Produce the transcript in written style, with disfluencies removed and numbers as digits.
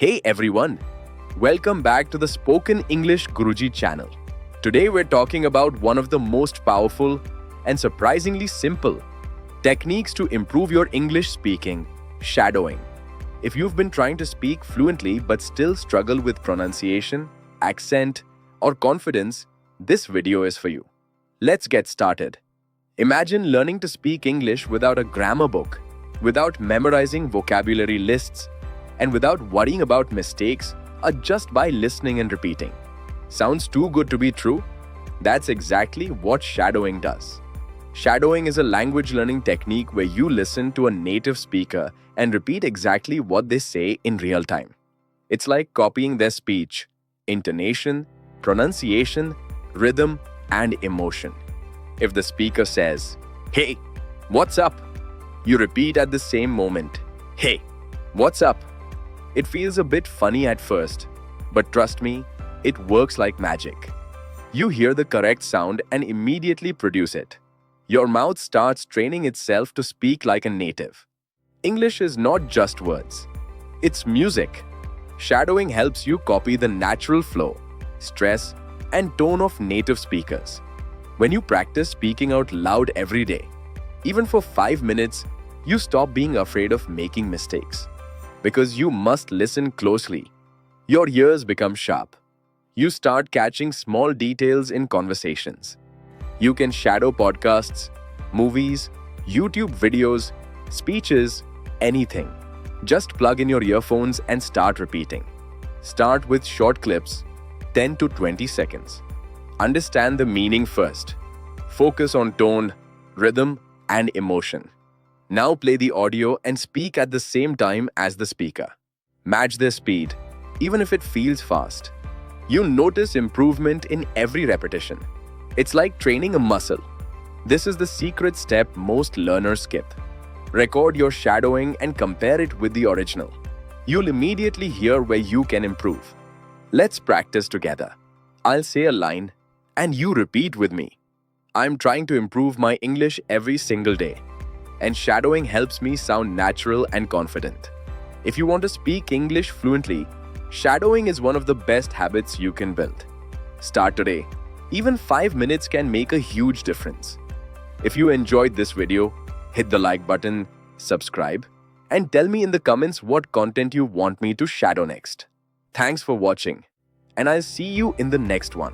Hey everyone, welcome back to the Spoken English Guruji channel. Today we're talking about one of the most powerful and surprisingly simple techniques to improve your English speaking, shadowing. If you've been trying to speak fluently but still struggle with pronunciation, accent, or confidence, this video is for you. Let's get started. Imagine learning to speak English without a grammar book, without memorizing vocabulary lists, and without worrying about mistakes, just by listening and repeating. Sounds too good to be true? That's exactly what shadowing does. Shadowing is a language learning technique where you listen to a native speaker and repeat exactly what they say in real time. It's like copying their speech, intonation, pronunciation, rhythm, and emotion. If the speaker says, "Hey, what's up?" you repeat at the same moment, "Hey, what's up?" It feels a bit funny at first, but trust me, it works like magic. You hear the correct sound and immediately produce it. Your mouth starts training itself to speak like a native. English is not just words, it's music. Shadowing helps you copy the natural flow, stress, and tone of native speakers. When you practice speaking out loud every day, even for 5 minutes, you stop being afraid of making mistakes. Because you must listen closely. Your ears become sharp. You start catching small details in conversations. You can shadow podcasts, movies, YouTube videos, speeches, anything. Just plug in your earphones and start repeating. Start with short clips, 10 to 20 seconds. Understand the meaning first. Focus on tone, rhythm, and emotion. Now play the audio and speak at the same time as the speaker. Match their speed, even if it feels fast. You'll notice improvement in every repetition. It's like training a muscle. This is the secret step most learners skip. Record your shadowing and compare it with the original. You'll immediately hear where you can improve. Let's practice together. I'll say a line, and you repeat with me. I'm trying to improve my English every single day, and shadowing helps me sound natural and confident. If you want to speak English fluently, shadowing is one of the best habits you can build. Start today. Even 5 minutes can make a huge difference. If you enjoyed this video, hit the like button, subscribe, and tell me in the comments what content you want me to shadow next. Thanks for watching, and I'll see you in the next one.